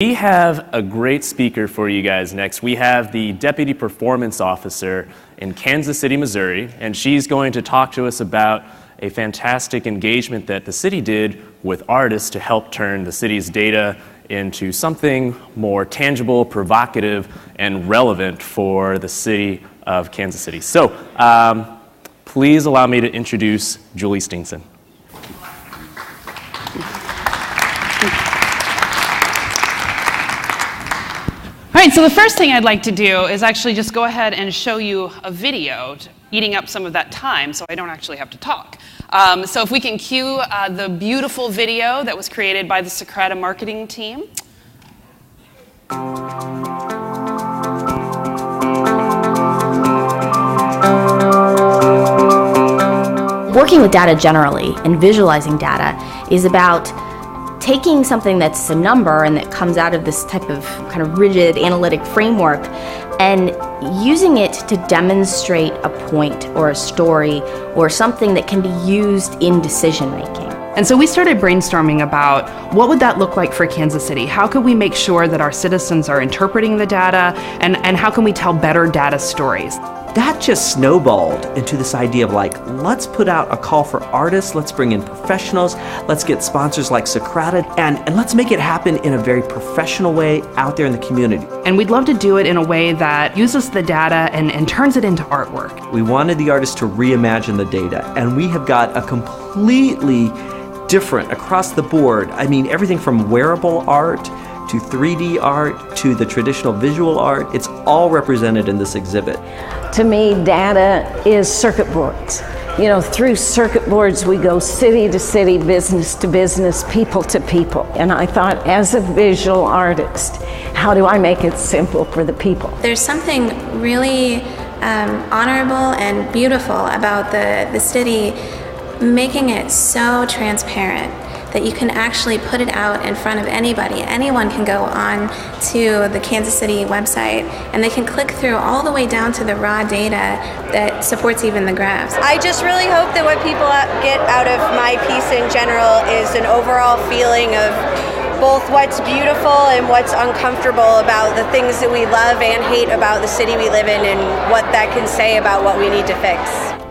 We have a great speaker for you guys next. We have the Deputy Performance Officer in Kansas City, Missouri, and she's going to talk to us about a fantastic engagement that the city did with artists to help turn the city's data into something more tangible, provocative, and relevant for the city of Kansas City. So, please allow me to introduce Julie Steenson. All right, so the first thing I'd like to do is actually just go ahead and show you a video, eating up some of that time so I don't actually have to talk. So if we can cue the beautiful video that was created by the Socrata marketing team. Working with data generally and visualizing data is about taking something that's a number and that comes out of this type of kind of rigid analytic framework and using it to demonstrate a point or a story or something that can be used in decision making. And so we started brainstorming about what would that look like for Kansas City? How could we make sure that our citizens are interpreting the data, and how can we tell better data stories? That just snowballed into this idea of let's put out a call for artists, let's bring in professionals, let's get sponsors like Socrata, and let's make it happen in a very professional way out there in the community. And we'd love to do it in a way that uses the data and turns it into artwork. We wanted the artists to reimagine the data, and we have got a completely different across the board. I mean, everything from wearable art to 3D art to the traditional visual art, it's all represented in this exhibit. To me, data is circuit boards. You know, through circuit boards we go city to city, business to business, people to people. And I thought, as a visual artist, how do I make it simple for the people? There's something really honorable and beautiful about the city making it so transparent that you can actually put it out in front of anybody. Anyone can go on to the Kansas City website and they can click through all the way down to the raw data that supports even the graphs. I just really hope that what people get out of my piece in general is an overall feeling of both what's beautiful and what's uncomfortable about the things that we love and hate about the city we live in, and what that can say about what we need to fix.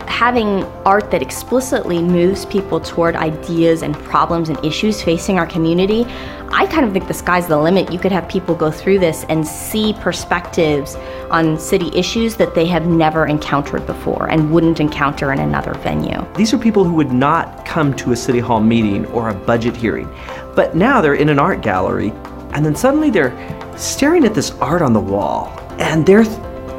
Having art that explicitly moves people toward ideas and problems and issues facing our community, I kind of think the sky's the limit. You could have people go through this and see perspectives on city issues that they have never encountered before and wouldn't encounter in another venue. These are people who would not come to a city hall meeting or a budget hearing, but now they're in an art gallery, and then suddenly they're staring at this art on the wall, and they're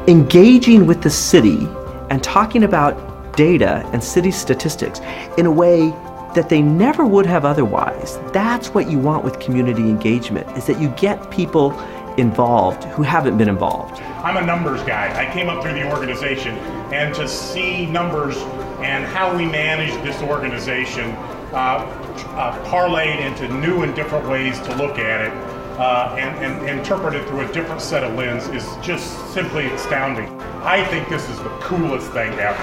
engaging with the city and talking about data and city statistics in a way that they never would have otherwise. That's what you want with community engagement, is that you get people involved who haven't been involved. I'm a numbers guy. I came up through the organization, and to see numbers and how we manage this organization parlayed into new and different ways to look at it and interpret it through a different set of lens is just simply astounding. I think this is the coolest thing ever.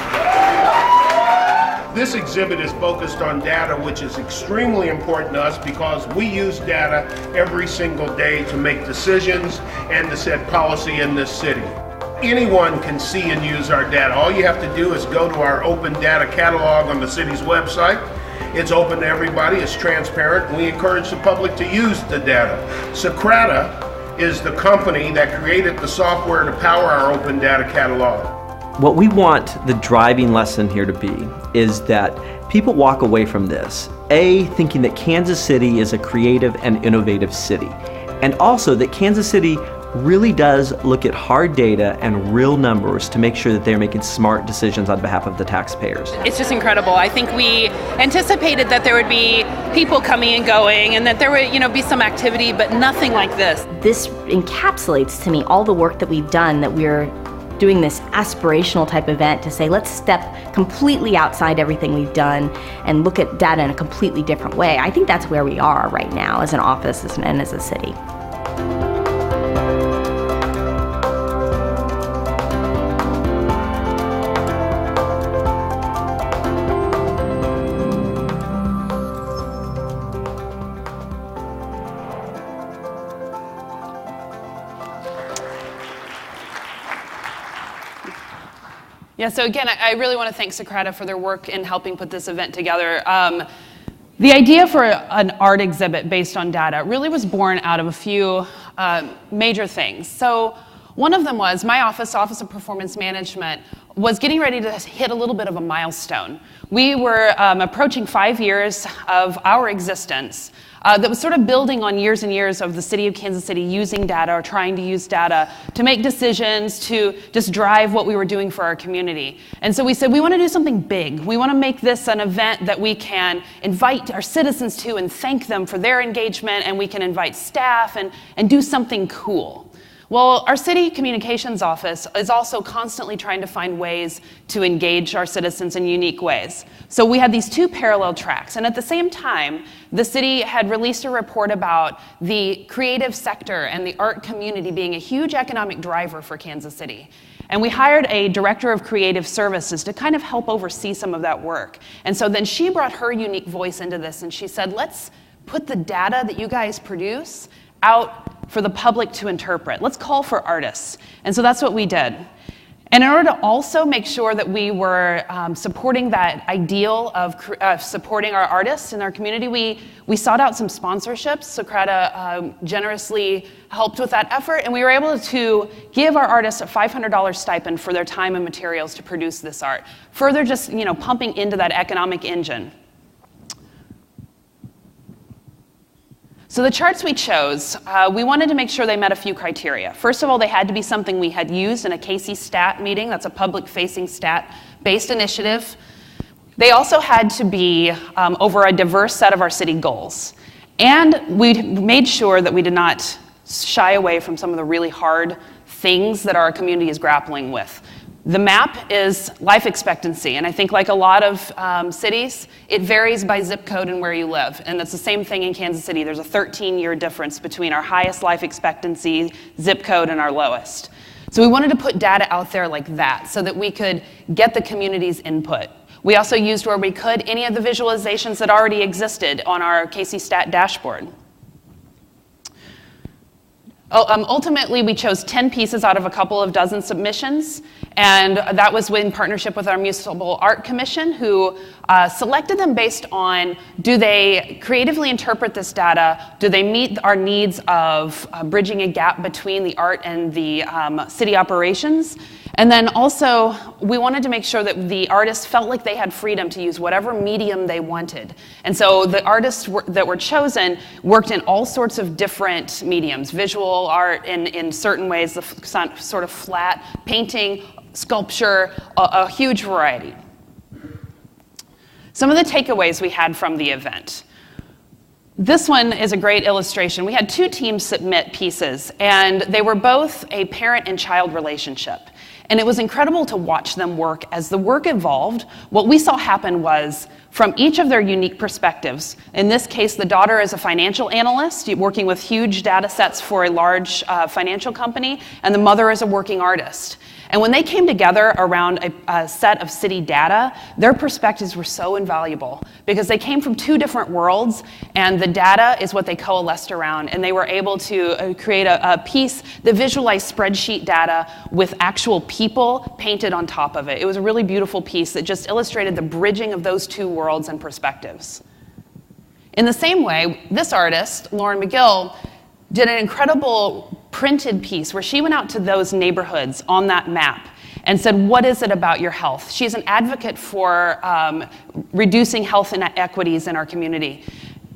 This exhibit is focused on data, which is extremely important to us because we use data every single day to make decisions and to set policy in this city. Anyone can see and use our data. All you have to do is go to our open data catalog on the city's website. It's open to everybody, it's transparent. We encourage the public to use the data. Socrata is the company that created the software to power our open data catalog. What we want the driving lesson here to be is that people walk away from this, thinking that Kansas City is a creative and innovative city, and also that Kansas City really does look at hard data and real numbers to make sure that they're making smart decisions on behalf of the taxpayers. It's just incredible. I think we anticipated that there would be people coming and going and that there would, be some activity, but nothing like this. This encapsulates to me all the work that we've done, that we're doing this aspirational type event to say, let's step completely outside everything we've done and look at data in a completely different way. I think that's where we are right now as an office and as a city. Yeah, so again, I really want to thank Socrata for their work in helping put this event together. The idea for an art exhibit based on data really was born out of a few major things. So one of them was my office, Office of Performance Management, was getting ready to hit a little bit of a milestone. We were approaching 5 years of our existence that was sort of building on years and years of the city of Kansas City using data or trying to use data to make decisions, to just drive what we were doing for our community. And so we said, we want to do something big. We want to make this an event that we can invite our citizens to and thank them for their engagement, and we can invite staff and do something cool. Well, our city communications office is also constantly trying to find ways to engage our citizens in unique ways. So we had these two parallel tracks, and at the same time, the city had released a report about the creative sector and the art community being a huge economic driver for Kansas City. And we hired a director of creative services to kind of help oversee some of that work. And so then she brought her unique voice into this, and she said, let's put the data that you guys produce out for the public to interpret. Let's call for artists. And so that's what we did. And in order to also make sure that we were supporting that ideal of supporting our artists in our community, we sought out some sponsorships. Socrata generously helped with that effort, and we were able to give our artists a $500 stipend for their time and materials to produce this art, further just pumping into that economic engine. So the charts we chose, we wanted to make sure they met a few criteria. First of all, they had to be something we had used in a KC STAT meeting. That's a public-facing stat-based initiative. They also had to be over a diverse set of our city goals. And we made sure that we did not shy away from some of the really hard things that our community is grappling with. The map is life expectancy, and I think like a lot of cities, it varies by zip code and where you live. And it's the same thing in Kansas City. There's a 13-year difference between our highest life expectancy zip code and our lowest. So we wanted to put data out there like that so that we could get the community's input. We also used, where we could, any of the visualizations that already existed on our KC Stat dashboard. Ultimately, we chose 10 pieces out of a couple of dozen submissions, and that was in partnership with our Municipal Art Commission, who selected them based on, do they creatively interpret this data? Do they meet our needs of bridging a gap between the art and the city operations? And then also, we wanted to make sure that the artists felt like they had freedom to use whatever medium they wanted. And so the artists that were chosen worked in all sorts of different mediums, visual art in certain ways, the sort of flat, painting, sculpture, a huge variety. Some of the takeaways we had from the event. This one is a great illustration. We had two teams submit pieces, and they were both a parent and child relationship. And it was incredible to watch them work. As the work evolved, what we saw happen was, from each of their unique perspectives, in this case, the daughter is a financial analyst working with huge data sets for a large financial company, and the mother is a working artist. And when they came together around a set of city data, their perspectives were so invaluable because they came from two different worlds, and the data is what they coalesced around, and they were able to create a piece that visualized spreadsheet data with actual people painted on top of it. It was a really beautiful piece that just illustrated the bridging of those two worlds and perspectives. In the same way, this artist, Lauren McGill, did an incredible printed piece where she went out to those neighborhoods on that map and said, what is it about your health? She's an advocate for reducing health inequities in our community.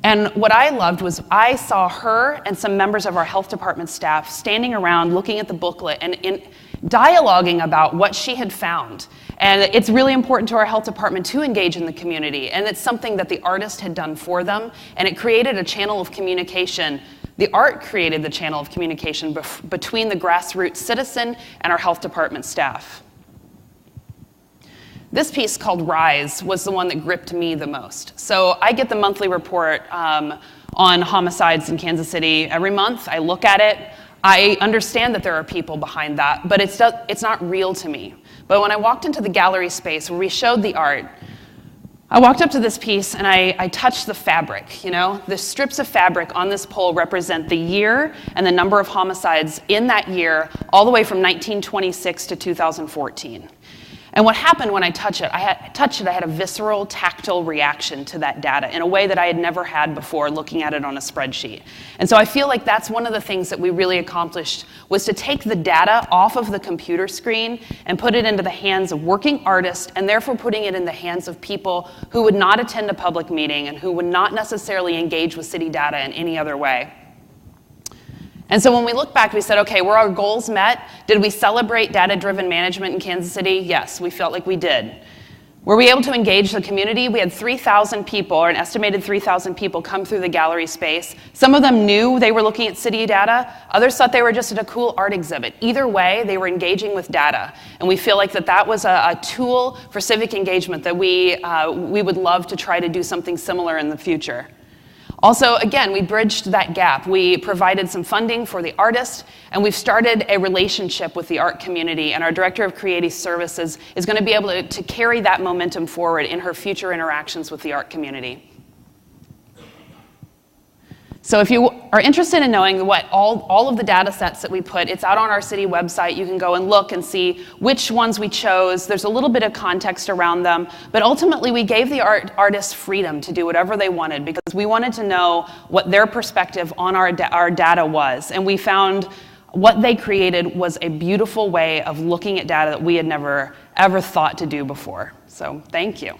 And what I loved was I saw her and some members of our health department staff standing around looking at the booklet and dialoguing about what she had found. And it's really important to our health department to engage in the community, and it's something that the artist had done for them, and it created a channel of communication. The art created the channel of communication between the grassroots citizen and our health department staff. This piece called Rise was the one that gripped me the most. So I get the monthly report on homicides in Kansas City every month. I look at it. I understand that there are people behind that, but it's not real to me. But when I walked into the gallery space where we showed the art, I walked up to this piece and I touched the fabric, The strips of fabric on this pole represent the year and the number of homicides in that year, all the way from 1926 to 2014. And what happened when I touched it, I had a visceral, tactile reaction to that data in a way that I had never had before looking at it on a spreadsheet. And so I feel like that's one of the things that we really accomplished, was to take the data off of the computer screen and put it into the hands of working artists, and therefore putting it in the hands of people who would not attend a public meeting and who would not necessarily engage with city data in any other way. And so when we look back, we said, okay, were our goals met? Did we celebrate data-driven management in Kansas City? Yes, we felt like we did. Were we able to engage the community? We had 3,000 people, or an estimated 3,000 people, come through the gallery space. Some of them knew they were looking at city data. Others thought they were just at a cool art exhibit. Either way, they were engaging with data. And we feel like that was a tool for civic engagement that we would love to try to do something similar in the future. Also, again, we bridged that gap. We provided some funding for the artist, and we've started a relationship with the art community, and our Director of Creative Services is going to be able to carry that momentum forward in her future interactions with the art community. So if you are interested in knowing what all of the data sets that we put, it's out on our city website. You can go and look and see which ones we chose. There's a little bit of context around them, but ultimately we gave the artists freedom to do whatever they wanted, because we wanted to know what their perspective on our data was. And we found what they created was a beautiful way of looking at data that we had never ever thought to do before. So thank you.